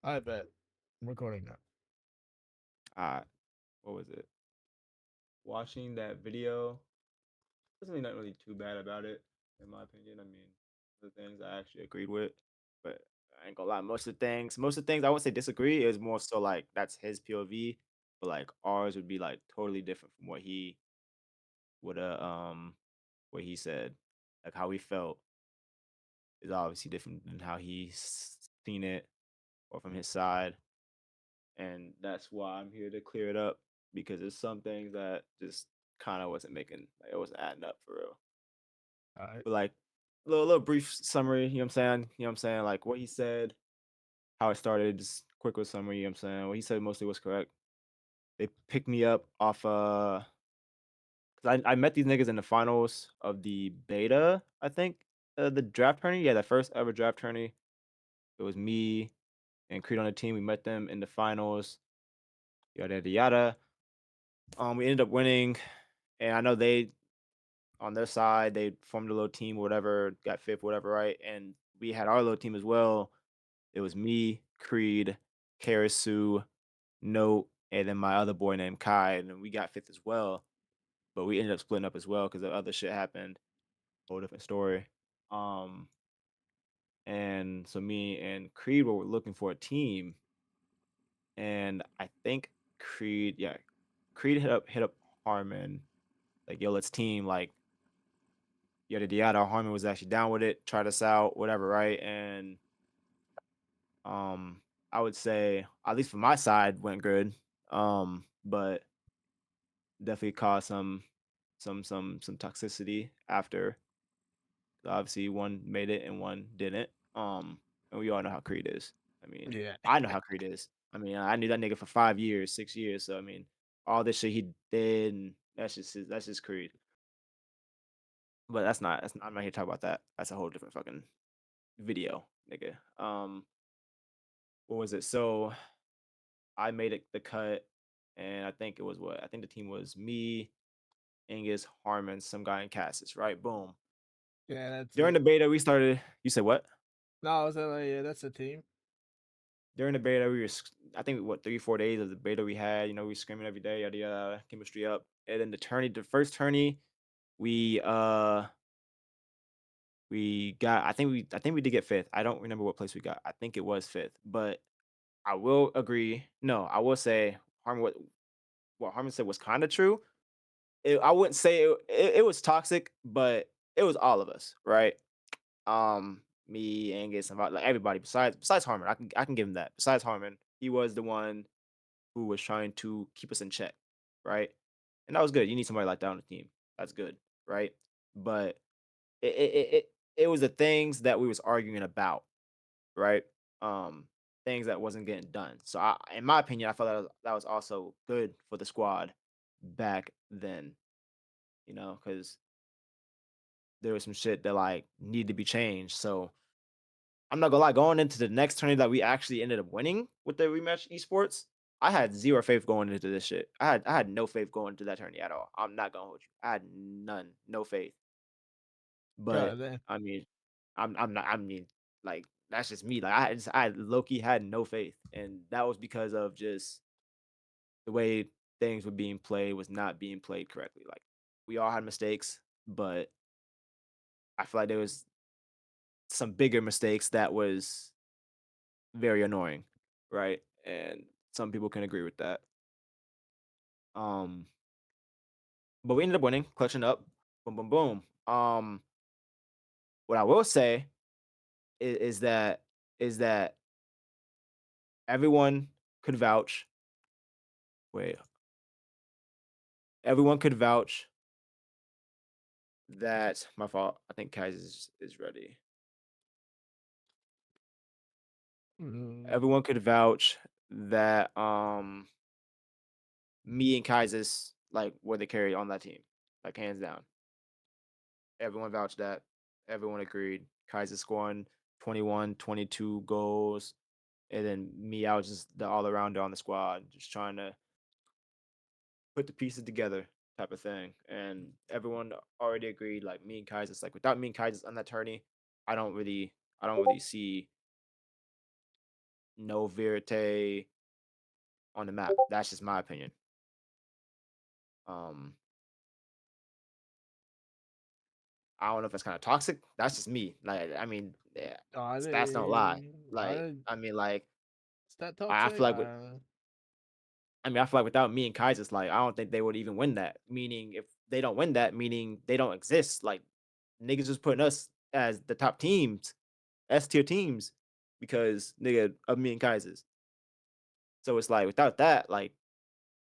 I bet. I'm recording now. Uh, what was it? Watching that video, there's really not really too bad about it, in my opinion. I mean, the things I actually agreed with, but I ain't gonna lie. Most of the things I wouldn't say disagree. Is more so like that's his POV, but like ours would be like totally different from would what he said. Like how he felt is obviously different than how seen it or from his side, and that's why I'm here to clear it up because there's some things that just kind of wasn't making like it wasn't adding up for real. All right. But like little brief summary, you know what I'm saying? You know what I'm saying? Like what he said, how it started, just quick with summary, you know what I'm saying? What he said mostly was correct. They picked me up off 'cause I met these niggas in the finals of the beta, I think. The draft tourney. Yeah, the first ever draft tourney. It was me and Creed on the team. We met them in the finals, yada yada yada. We ended up winning, and I know they on their side, they formed a little team or whatever, got fifth, whatever, right? And we had our little team as well. It was me, Creed, Karasu, Note, and then my other boy named Kai, and then we got fifth as well. But we ended up splitting up as well because the other shit happened. Whole different story. Um, and so me and Creed were looking for a team, and I think Creed hit up Harmon, like, yo, let's team, like yada yada yada. Harmon was actually down with it, tried us out, whatever, right? And um, I would say, at least from my side, went good. But definitely caused some toxicity after. Obviously, one made it and one didn't. And we all know how Creed is. I mean, Yeah. I know how Creed is. I mean, I knew that nigga for 5 years, 6 years. So I mean, all this shit he did, and that's just Creed. But I'm not here to talk about that. That's a whole different fucking video, nigga. What was it? So I made it the cut, and I think it was what? I think the team was me, Angus, Harmon, some guy in Cassis, right? Boom. Yeah, that's During it. the beta, we started. You said what? No, I was like, yeah, that's the team. During the beta, I think what 3 4 days of the beta we had. You know, we screaming every day, yada yada, chemistry up. And then the first tourney, we uh we got. I think we did get fifth. I don't remember what place we got. I think it was fifth, but I will agree. No, I will say Harmon. What Harmon said was kind of true. I wouldn't say it was toxic, but it was all of us, right? Me, Angus, and like everybody besides Harmon. I can give him that. Besides Harmon, he was the one who was trying to keep us in check, right? And that was good. You need somebody like that on the team. That's good, right? But it was the things that we was arguing about, right? Um, things that wasn't getting done. So in my opinion, I felt that was also good for the squad back then, because there was some shit that like needed to be changed. So I'm not gonna lie, going into the next tourney that we actually ended up winning with the rematch esports, I had zero faith going into this shit. I had no faith going into that tourney at all. I'm not gonna hold you. I had none, no faith. God But damn. I mean, I'm not. I mean, like that's just me. Like I low key had no faith, and that was because of just the way things were being played was not being played correctly. Like we all had mistakes, but I feel like there was some bigger mistakes that was very annoying, right? And some people can agree with that. Um, but we ended up winning, clutching up, boom, boom, boom. What I will say is that everyone could vouch. Wait, everyone could vouch that my fault. I think Kaiser is ready. Mm, Everyone could vouch that me and Kaiser's like were the carry on that team, like hands down. Everyone vouched that. Everyone agreed. Kaiser scoring 21, 22 goals. And then me, I was just the all arounder on the squad, just trying to put the pieces together type of thing. And everyone already agreed, like me and Kaiser's like without me and Kaiser's on that tourney, I don't really see no Verite on the map. That's just my opinion. Um, I don't know if that's kind of toxic. That's just me. Like, I mean, yeah, I stats don't lie. did Like, I mean, like, is that I toxic? feel like with I feel like without me and Kaiser's, like, I don't think they would even win that. Meaning, if they don't win that, meaning they don't exist. Like, niggas just putting us as the top teams, S tier teams, because nigga of me and Kaiser's. So it's like without that, like,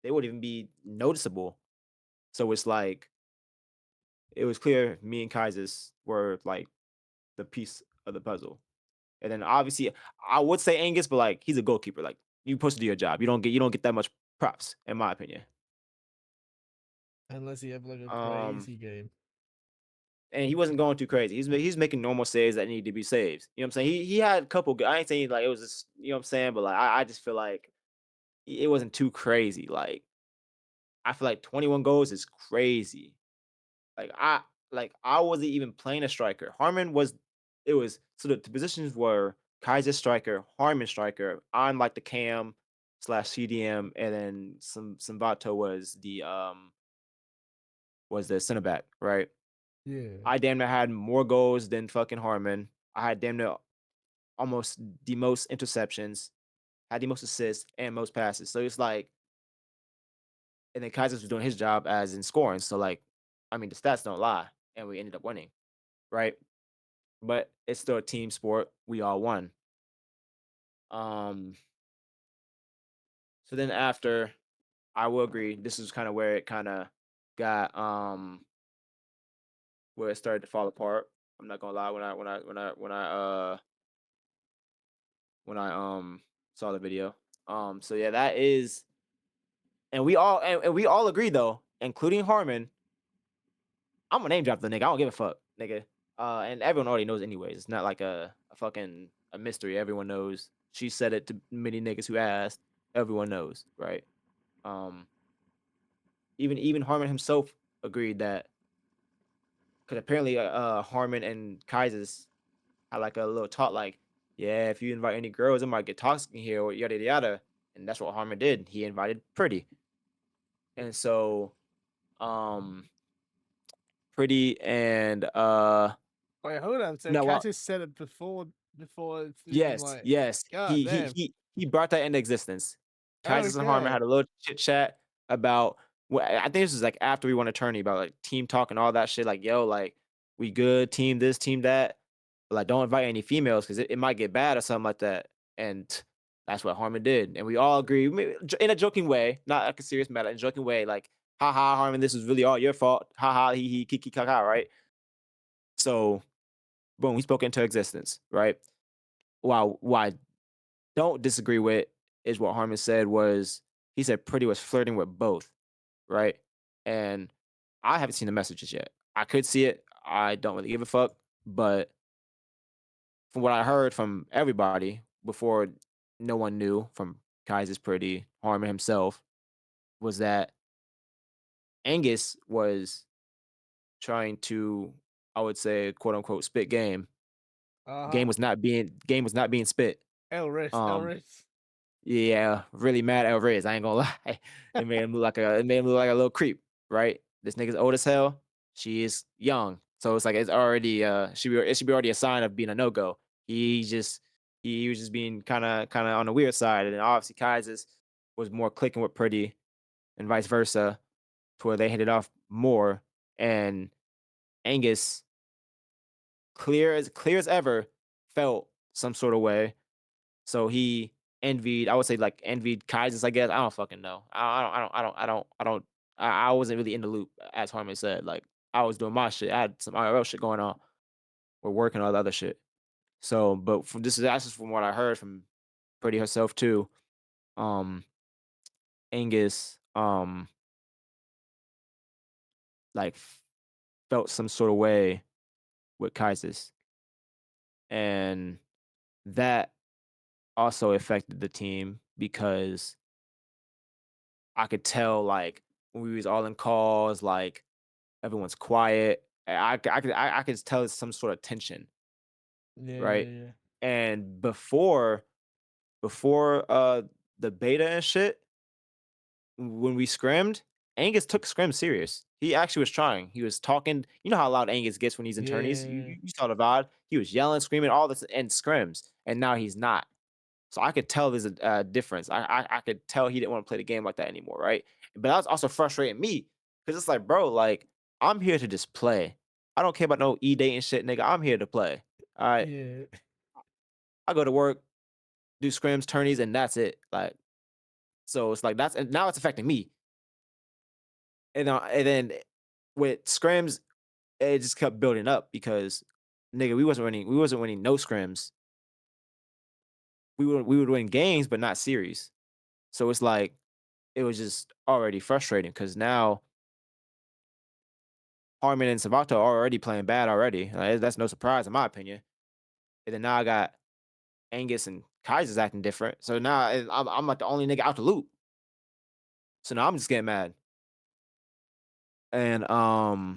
they wouldn't even be noticeable. So it's like it was clear me and Kaiser's were like the piece of the puzzle. And then obviously I would say Angus, but like he's a goalkeeper. Like you're supposed to do your job. You don't get that much props, in my opinion. unless you have like a Um crazy game. and he wasn't going too crazy. He's making normal saves that need to be saves. You know what I'm saying? He had a couple good, I ain't saying like it was just, you know what I'm saying, but like I just feel like it wasn't too crazy. Like I feel like 21 goals is crazy. Like I wasn't even playing a striker. Harmon was it was so the positions were Kaiser striker, Harmon striker. I'm like the cam slash CDM, and then some Vato was the center back, right? Yeah. I damn near had more goals than fucking Harmon. I had damn near almost the most interceptions, had the most assists and most passes. So it's like, and then Kaiser was doing his job as in scoring. So like, I mean, the stats don't lie, and we ended up winning, right? But it's still a team sport. We all won. Um, so then after, I will agree, this is kind of where it kind of got where it started to fall apart. I'm not gonna lie, when I saw the video. So yeah, that is, and we all agree though, including Harmon. I'm gonna name drop the nigga. I don't give a fuck, nigga. And everyone already knows anyways. It's not like a fucking a mystery. Everyone knows. She said it to many niggas who asked. Everyone knows, right? Um, even Harmon himself agreed that because apparently Harmon and Kaisers had like a little talk, like, yeah, if you invite any girls, it might get toxic in here, or yada yada yada. And that's what Harmon did. He invited Pretty, and so um, Pretty and Wait, hold on. So no, Cat well, just said it before it's even yes, like, yes. God damn. He brought that into existence. Kaisers and Harmon Okay. had a little chit chat about I think this is like after we won a tourney about like team talk and all that shit. Like, yo, like we good, team this, team that. But like don't invite any females because it might get bad or something like that. And that's what Harmon did. And we all agree in a joking way, not like a serious matter, in a joking way, like, haha, Harmon, this was really all your fault. Haha, he kiki kaka, right? So boom, we spoke into existence, right? Why don't disagree with is what Harmon said was he said Pretty was flirting with both, right? And I haven't seen the messages yet. I could see it. I don't really give a fuck. But from what I heard from everybody before no one knew from Kaiser's Pretty, Harmon himself, was that Angus was trying to, I would say, quote unquote, spit game. Uh-huh. Game was not being spit. Um, Elris. Yeah, really mad at Riz. I ain't gonna lie. It made him look like a little creep, right? This nigga's old as hell. She is young. So it's like it's already it should be already a sign of being a no-go. He just he was just being kinda on the weird side. And then obviously Kaisers was more clicking with Pretty and vice versa, to where they hit it off more. And Angus, clear as ever, felt some sort of way, so he envied, I would say, like, envied Kaisers, I guess. I don't fucking know. I wasn't really in the loop, as Harmon said. Like, I was doing my shit. I had some IRL shit going on. We're working on the other shit. So, but from that's just from what I heard from Pretty herself too. Um, Angus, like felt some sort of way with Kaisers, and that also affected the team because I could tell, like, when we was all in calls, like, everyone's quiet. I could tell it's some sort of tension, Yeah, right? yeah, yeah. And before before the beta and shit, when we scrimmed, Angus took scrim serious. He actually was trying. He was talking. You know how loud Angus gets when he's in tourneys. Yeah. You saw the VOD. He was yelling, screaming, all this in scrims, and now he's not. So I could tell there's a difference. I could tell he didn't want to play the game like that anymore, right? But that was also frustrating me because it's like, bro, like I'm here to just play. I don't care about no e-date and shit, nigga. I'm here to play. All right. Yeah. I go to work, do scrims, tourneys, and that's it. Like, so it's like that's and now it's affecting me. And then with scrims, it just kept building up because nigga, we wasn't winning no scrims. We would win games, but not series. So it's like it was just already frustrating because now Harmon and Savato are already playing bad already. That's no surprise in my opinion. And then now I got Angus and Kaiser's acting different. So now I'm like the only nigga out the loop. So now I'm just getting mad. And I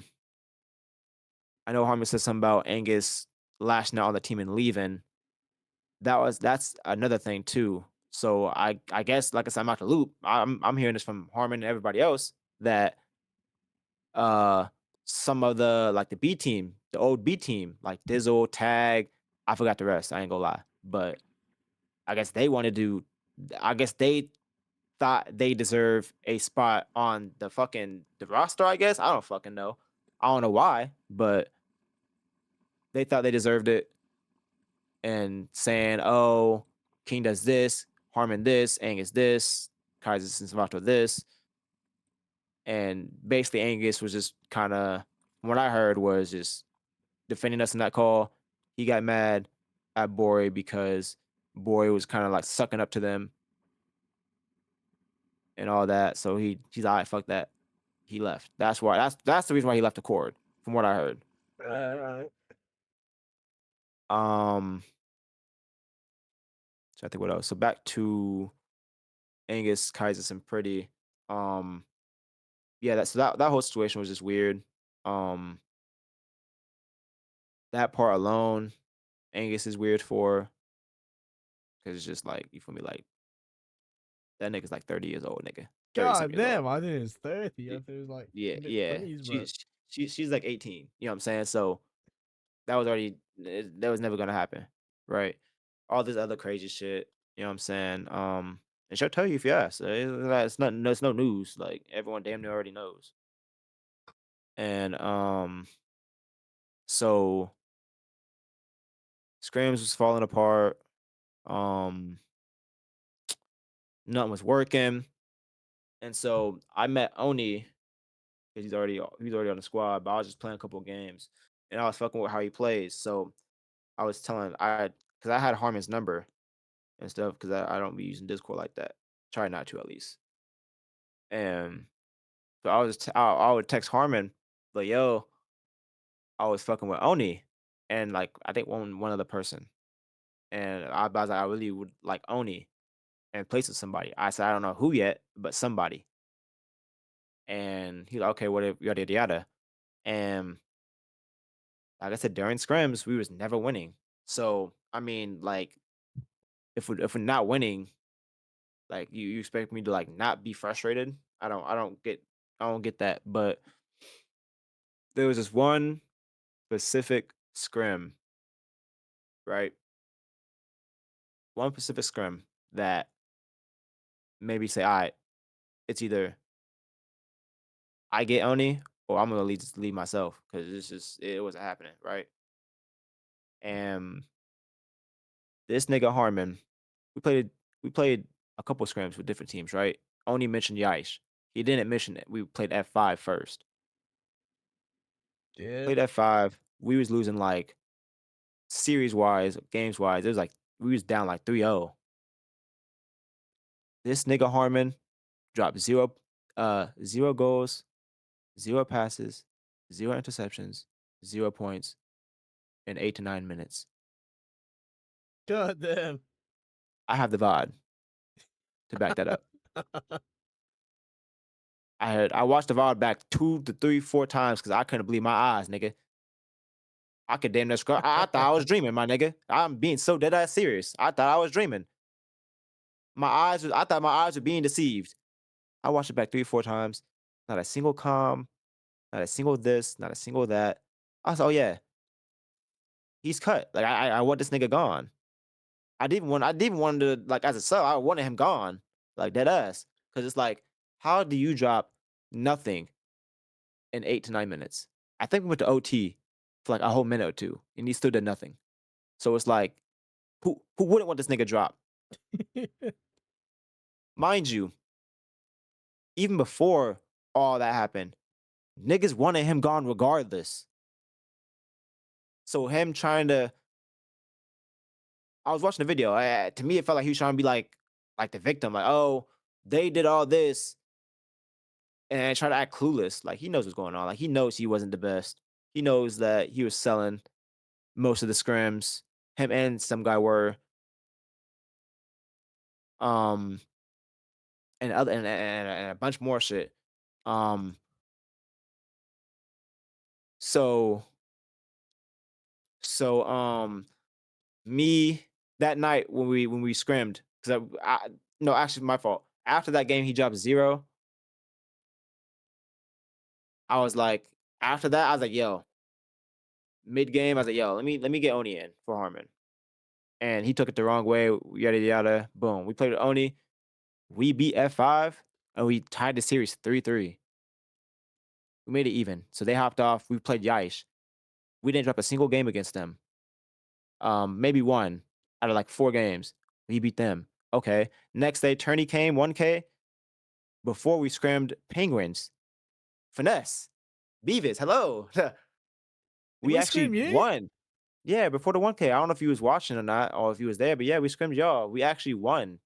know Harmon said something about Angus lashing out on the team and leaving. That's another thing too. So I guess like I said, I'm out the loop. I'm hearing this from Harmon and everybody else that uh some of the like the B team, the old B team, like Dizzle, Tag, I forgot the rest. I ain't gonna lie. But I guess they wanted to I guess they thought they deserve a spot on the roster, I guess. I don't fucking know. I don't know why, but they thought they deserved it and saying, "Oh, King does this, Harmon this, Angus this, Kaiser and Savato this." And basically Angus was just kind of what I heard was just defending us in that call. He got mad at Bori because Bori was kind of like sucking up to them and all that. So he's all right, fuck that. He left. That's the reason why he left the court, from what I heard. Alright. Um, so I think what else? So back to Angus, Kaiser, and Pretty. Um, yeah, that whole situation was just weird. Um, that part alone, Angus is weird for because it's just like you feel me, like that nigga's like 30 years old, nigga, 30 something God years old. damn, I think it's 30. I Y- think it was like Yeah, yeah. mid-20s, but She's like 18. You know what I'm saying? So that was already that was never gonna happen, right? All this other crazy shit. You know what I'm saying? And she'll tell you if you ask. It's not. It's no news. Like everyone damn near already knows. And so Scrams was falling apart. Um, nothing was working, and so I met Oni because he's already on the squad. But I was just playing a couple of games, and I was fucking with how he plays. So I was telling because I had Harmon's number and stuff because I don't be using Discord like that. Try not to at least. And so I would text Harmon, but yo, I was fucking with Oni and like I think one other person. And was like, I really would like Oni and place with somebody. I said I don't know who yet, but somebody. And he's like, okay, what if yada yada yada. And like I said, during scrims, we was never winning. So I mean, like if we're not winning, like you expect me to like not be frustrated? I don't get that. But there was this one specific scrim, right? One specific scrim that maybe say, all right, it's either I get Oni or I'm gonna leave myself because it wasn't happening, right? And this nigga Harmon, we played we played a couple scrims with different teams, right? Oni mentioned Yaish. He didn't mention it. We played F5 first. yeah. Played F5. We was losing like series wise, games wise. It was like we was down like 3-0. This nigga Harmon dropped zero goals, zero passes, zero interceptions, 0 points in 8 to 9 minutes. God damn. I have the VOD to back that up. I watched the VOD back 2 to 3, 4 times because I couldn't believe my eyes, nigga. I could damn near I thought I was dreaming, my nigga. I'm being so dead ass serious. I thought I was dreaming. I thought my eyes were being deceived. I watched it back 3, 4 times. Not a single calm, not a single this, not a single that. I was, oh yeah, he's cut. Like I want this nigga gone. I didn't want to like as a sub, I wanted him gone. Like dead ass. Cause it's like, how do you drop nothing in 8 to 9 minutes? I think we went to OT for like a whole minute or two, and he still did nothing. So it's like, who wouldn't want this nigga drop? Mind you, even before all that happened, niggas wanted him gone regardless. So him trying to I was watching the video, to me, it felt like he was trying to be like the victim, like, "Oh, they did all this," and try to act clueless, like, he knows what's going on, like, he knows he wasn't the best. He knows that he was selling most of the scrims. Him and some guy were, um, and other and a bunch more shit. Um, so so, me that night when we scrimmed, 'cause I no, actually my fault. After that game, he dropped 0. I was like after that, I was like, "Yo," mid game, I was like, "Yo, let me get Oni in for Harmon." And he took it the wrong way, yada yada. Boom. We played with Oni. We beat F5 and we tied the series 3-3. We made it even. So they hopped off. We played Yaish. We didn't drop a single game against them. Maybe one out of like 4 games. We beat them. Okay. Next day, Tourney came 1K. Before we scrammed Penguins. Finesse. Beavis, hello. We We actually scream you? won. Yeah, before the 1K. I don't know if he was watching or not, or if he was there, but yeah, we scrimmed y'all. We actually won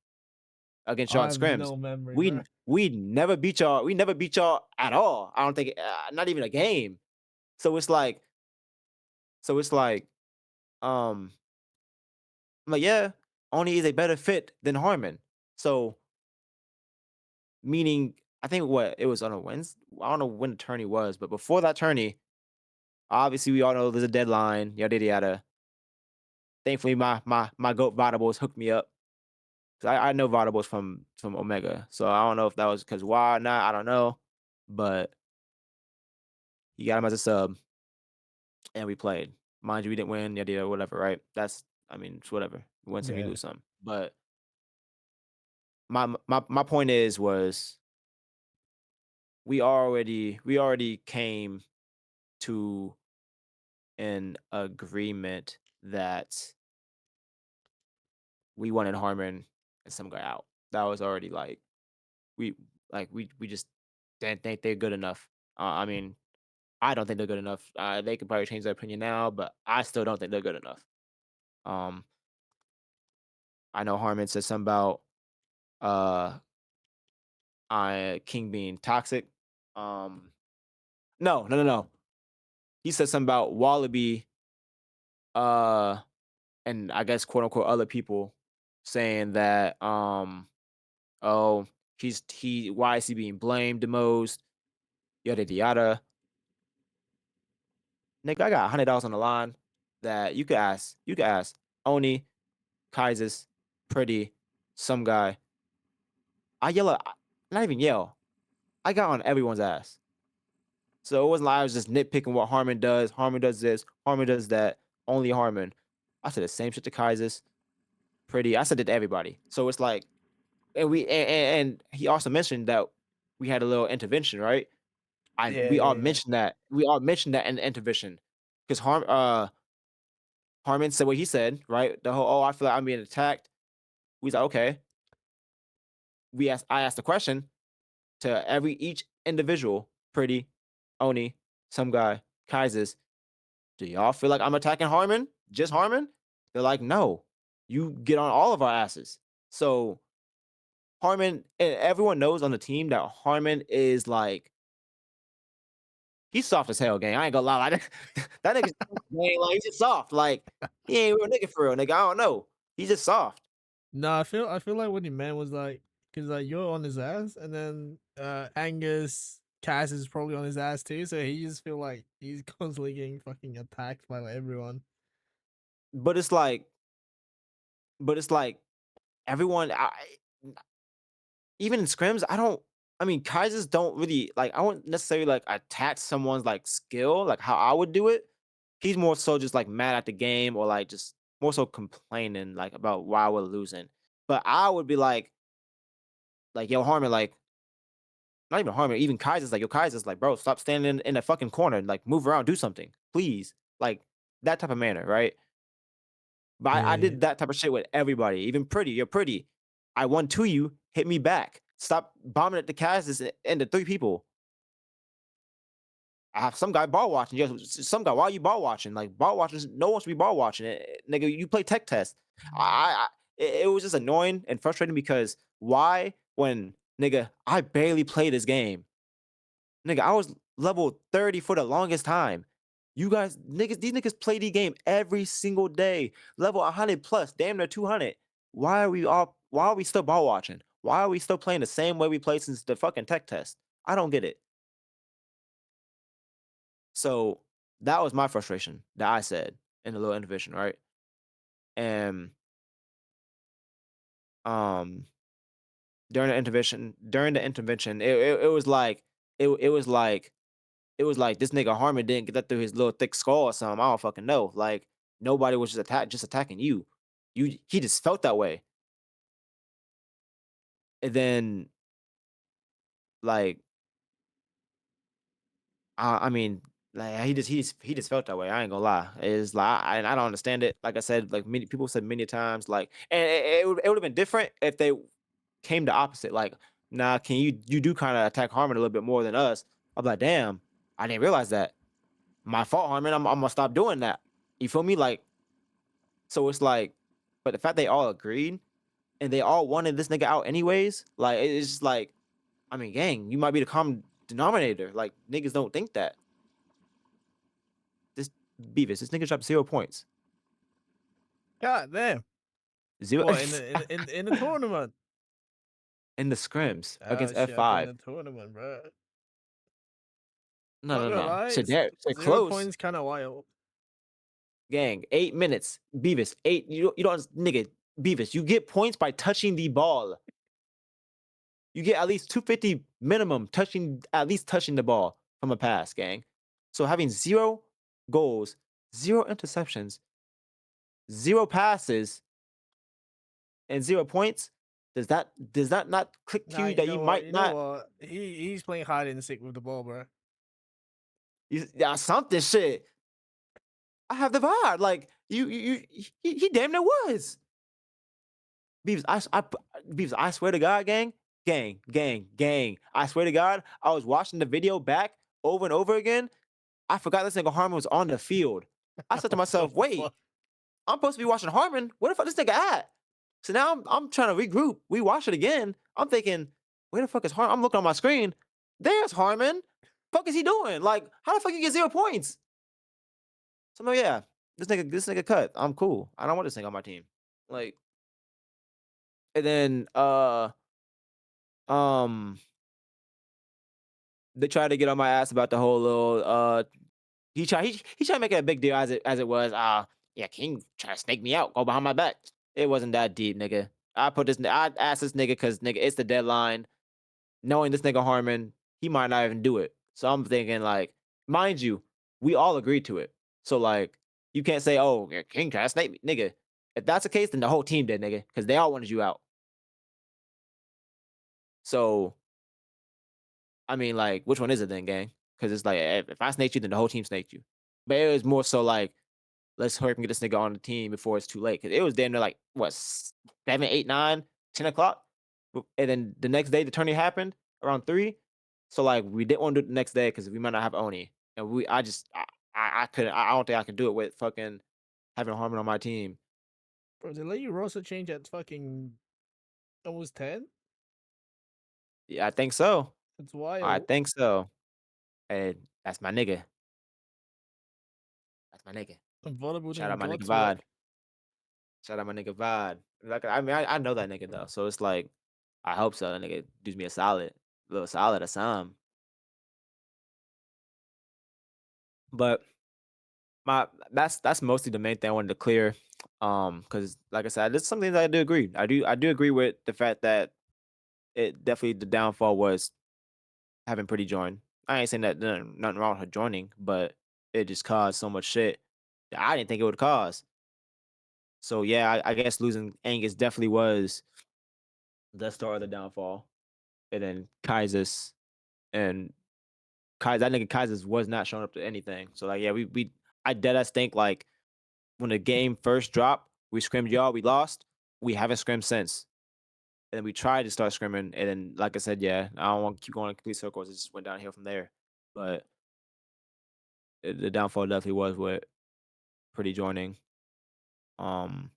against y'all I in have scrims. no memory, bro. We never beat y'all. We never beat y'all at all. I don't think, not even a game. So it's like, so it's like, um, I'm like, yeah, Oni is a better fit than Harmon. So meaning, I think what it was on a Wednesday. I don't know when the tourney was, but before that tourney, obviously we all know there's a deadline. Yada yada yada. Thankfully, my goat Vodables hooked me up. 'Cause I know Vodables from Omega, so I don't know if that was because why or not. I don't know, but he got him as a sub, and we played. Mind you, we didn't win. Yada yada, whatever. Right? That's I mean, it's whatever. You win some, you Yeah, lose some. But my point is was we already came to an agreement that we wanted Harmon and some guy out. That was already we we just didn't think they're good enough. I mean, I don't think they're good enough. They could probably change their opinion now, but I still don't think they're good enough. Um, I know Harmon said something about uh, King being toxic. Um, no. He said something about Wallaby, uh, and I guess quote unquote other people saying that oh why is he being blamed the most, yada yada yada. Nigga, I got $100 on the line that you could ask. You could ask Oni, Kaisers, Pretty, some guy. I yell at, not even yell. I got on everyone's ass. So it wasn't like I was just nitpicking what Harmon does. Harmon does this. Harmon does that. Only Harmon. I said the same shit to Kaisers, Pretty. I said it to everybody. So it's like, and he also mentioned that we had a little intervention, right? I yeah, we all yeah, yeah. mentioned that. We all mentioned that in the intervention because Harmon said what he said, right? The whole, oh, I feel like I'm being attacked. We was like, okay. I asked the question to each individual, Pretty, Oni, some guy, Kaisers, do y'all feel like I'm attacking Harmon? Just Harmon? They're like, no. You get on all of our asses. So Harmon, and everyone knows on the team that Harmon is like, he's soft as hell, gang. I ain't gonna lie. Like, that nigga's gang, like, he's just soft. Like, he ain't real nigga for real, nigga. I don't know. He's just soft. No, I feel like what he meant was like, cause like you're on his ass, and then Angus Cass is probably on his ass too, so he just feel like he's constantly getting fucking attacked by like everyone. But it's like, but it's like everyone. even in scrims, I mean, Kaisers don't really like I wouldn't necessarily like attack someone's like skill, like how I would do it. He's more so just like mad at the game or like just more so complaining like about why we're losing. But I would be like, yo, Harmon, like, not even Harmon, even Kaiser's like, yo, Kaiser's like, bro, stop standing in a fucking corner and like move around, do something, please. Like that type of manner, right? But I Yeah. did that type of shit with everybody. Even pretty, you're pretty. I won to you, hit me back. Stop bombing at the Kazas and the three people. I have some guy ball watching. Some guy. Why are you ball watching? Like ball watchers, no one wants to be ball watching. Nigga, you play tech test. It was just annoying and frustrating because why when nigga I barely play this game. Nigga, I was level 30 for the longest time. You guys, niggas, these niggas play the game every single day. Level 100 plus, damn near 200. Why are we still ball watching? Why are we still playing the same way we played since the fucking tech test? I don't get it. So that was my frustration that I said in the little intervention, right? And um during the intervention, it was like it was like it was like this nigga Harmon didn't get that through his little thick skull or something. I don't fucking know. Like nobody was just attacking you. He just felt that way. And then like I mean like he just felt that way. I ain't gonna lie. It's like I don't understand it. Like I said, like many people said many times, like and it would have been different if they came the opposite. Like, nah, can you do kind of attack Harmon a little bit more than us? I'm like, damn, I didn't realize that. My fault, Harmon. I'm gonna stop doing that. You feel me? Like, so it's like, but the fact they all agreed and they all wanted this nigga out anyways, like it's just like, I mean, gang, you might be the common denominator. Like niggas don't think that. This Beavis, this nigga dropped 0 points. God damn. Zero What in the tournament? in the scrims Oh against shit, I thought in F5. the tournament, bro. No, Not no, gonna no. lie, So there, so zero close. points kind of wild. Gang, 8 minutes. Beavis, eight. You don't, nigga. Beavis, you get points by touching the ball. You get at least 250 minimum at least touching the ball from a pass, gang. So having 0 goals, 0 interceptions, 0 passes, and 0 points, does that not click to Nah, you that you might you know not what? He's playing hide and seek with the ball, bro. yeah, something shit. I have the vibe. Like he damn near was. Beavis, Beavis, I swear to God, gang. I swear to God, I was watching the video back over and over again. I forgot this nigga Harmon was on the field. I said to What the myself, wait, fuck? I'm supposed to be watching Harmon. Where the fuck this nigga at? So now I'm trying to regroup. We watch it again. I'm thinking, where the fuck is Harmon? I'm looking on my screen. There's Harmon. Fuck is he doing? Like, how the fuck you get 0 points? So I'm like, yeah, this nigga cut. I'm cool. I don't want this nigga on my team. Like, and then um they tried to get on my ass about the whole little he tried to make it a big deal as it was. Yeah, King trying to snake me out, go behind my back. It wasn't that deep, nigga. I asked this nigga because nigga, it's the deadline. Knowing this nigga Harmon, he might not even do it. So I'm thinking like, mind you, we all agreed to it. So like, you can't say, oh, yeah, King trying to snake me, nigga. If that's the case, then the whole team did, nigga, because they all wanted you out. So I mean, like, which one is it then, gang? Because it's like if I snaked you, then the whole team snaked you. But it was more so like, let's hurry up and get this nigga on the team before it's too late. Because it was damn near like what 7, 8, 9, 10 o'clock, and then the next day the tourney happened around 3. So like we didn't want to do it the next day because we might not have Oni, and I couldn't. I don't think I could do it with fucking having Harmon on my team. Bro, they let you roster change at fucking almost 10? Yeah, I think so. It's I wild. think so. And that's my nigga. That's my nigga. And Volleyball Shout doing out my nigga God's Vod. work. Shout out my nigga Vod. Like, I mean, I know that nigga though, so it's like, I hope so. That nigga does me a solid, little solid or some. But that's mostly the main thing I wanted to clear. Because like I said, this is something that I do agree. I do agree with the fact that it definitely the downfall was having Pretty join. I ain't saying that nothing wrong with her joining, but it just caused so much shit that I didn't think it would cause. So yeah, I guess losing Angus definitely was the start of the downfall. And then Kaiser's and Kaiser, that nigga Kaiser's was not showing up to anything. So like yeah, we I dead ass think like when the game first dropped, we scrimmed y'all, we lost. We haven't scrimmed since. And then we tried to start scrimming, and then like I said, yeah, I don't want to keep going in complete circles. It just went downhill from there. But the downfall definitely was with Pretty joining. Um,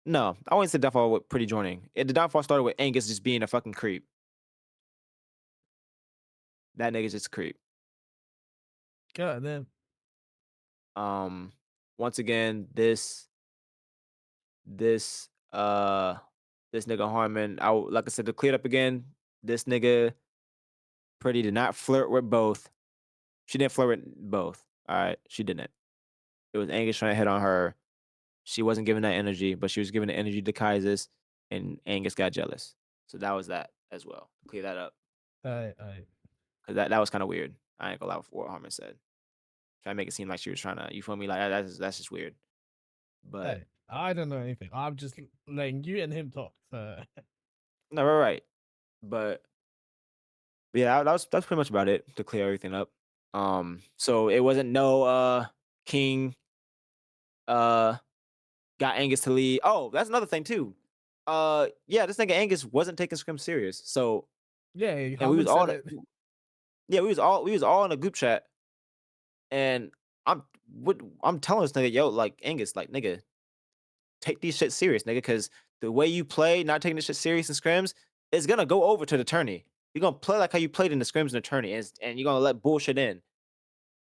no, I wouldn't say downfall with Pretty joining. The downfall started with Angus just being a fucking creep. That nigga's just a creep. God damn. Um, Once again, this this nigga Harmon, like I said, to clear it up again, this nigga Pretty did not flirt with both. She didn't flirt with both. All right, she didn't. It was Angus trying to hit on her. She wasn't giving that energy, but she was giving the energy to Kaiser, and Angus got jealous. So that was that as well. Clear that up Alright. because that was kind of weird. I ain't gonna lie with what Harmon said. Try to make it seem like she was trying to, you feel me? Like that's just weird. But Hey, I don't know anything. I'm just letting you and him talk. So no, we're right. But yeah, that's pretty much about it to clear everything up. So it wasn't no King uh got Angus to lead. Oh, that's another thing too. Yeah, this nigga Angus wasn't taking Scrim serious. So yeah, and we was Harmon all said in it. yeah, we was all in a group chat, and I'm telling this nigga, yo, like Angus, like nigga, take these shit serious, nigga, because the way you play, not taking this shit serious in scrims, is gonna go over to the tourney. You're gonna play like how you played in the scrims in the tourney, and you're gonna let bullshit in,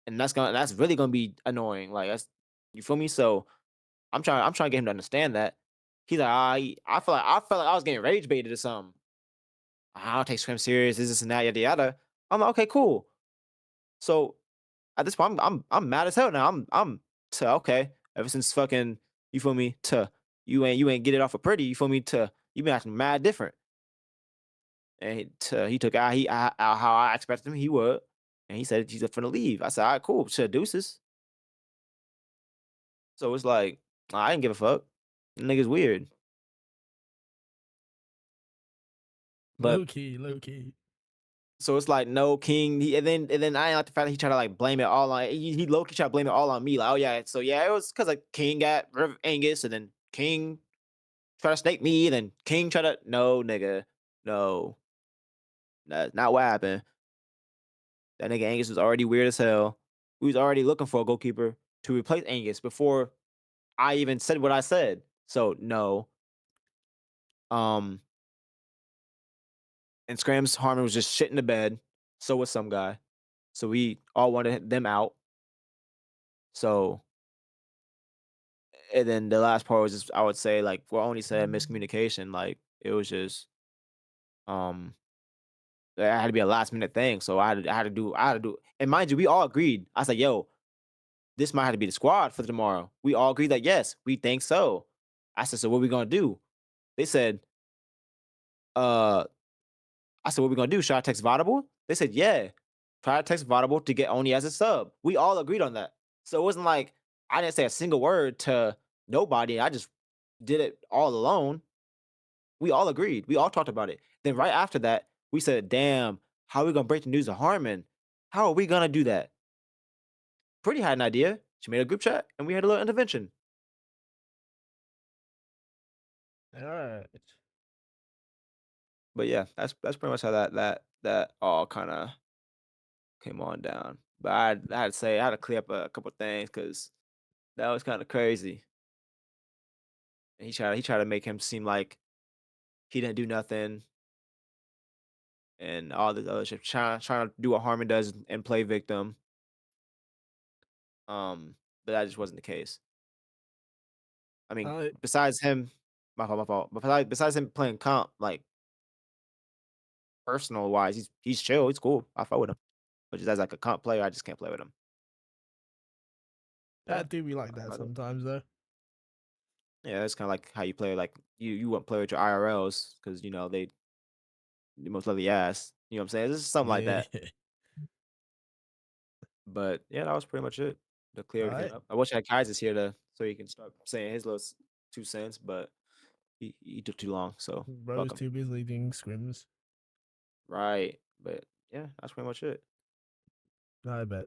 and that's really gonna be annoying. Like that's you feel me? So I'm trying to get him to understand that. He's like, I felt like I was getting rage baited or something. I don't take scrim serious, this and that, yada yada. I'm like, okay, cool. So at this point, I'm mad as hell now. Okay. Ever since fucking you feel me to you ain't get it off of Pretty. You feel me to you been acting mad different. And he took out how I expected him he would, and he said he's finna leave. I said, all right, cool, to deuces. So it's like I didn't give a fuck. The nigga's weird, but Low key, low key. so it's like no King. And then I ain't like the fact that he tried to like blame it all on he low key tried to blame it all on me. Like, oh yeah, so yeah, it was because like King got Angus, and then King try to snake me, and then King try to no nigga, no, that's not what happened. That nigga Angus was already weird as hell. We was already looking for a goalkeeper to replace Angus before I even said what I said. So no. Um and Scrams Harmon was just shit in the bed. So was some guy. So we all wanted them out. So and then the last part was just I would say like well only said miscommunication. Like it was just um it had to be a last minute thing. So I had to do and mind you, we all agreed. I said, yo, this might have to be the squad for tomorrow. We all agreed that yes, we think so. I said, so what we gonna do? They said, uh, I said, what we gonna do? Should I text Vodable? They said, yeah. Try to text Vodable to get Oni as a sub. We all agreed on that. So it wasn't like I didn't say a single word to nobody. I just did it all alone. We all agreed. We all talked about it. Then right after that, we said, damn, how are we gonna break the news to Harmon? How are we gonna do that? Pretty had an idea. She made a group chat and we had a little intervention. Alright. But yeah, that's pretty much how that all kind of came on down. But I had to say I had to clear up a couple things because that was kind of crazy. And he tried to make him seem like he didn't do nothing and all this other shit. Trying to do what Harmon does and play victim. But that just wasn't the case. I mean, I besides him, my fault. But besides him playing comp, like personal wise, he's chill. He's cool. I fuck with him. But just as like a comp player, I just can't play with him. Yeah, that do be like that's that about it. sometimes though. Yeah, that's kind of like how you play. Like you wouldn't play with your IRLs because they most likely ass. You know what I'm saying? This is something like Yeah. that. But yeah, that was pretty much it to clear everything Alright. up. I wish I had Kaiser's here to so he can start saying his little 2 cents, but he took too long. So fuck Bro's him. too busy doing scrims. Right. But yeah, that's pretty much it. I bet.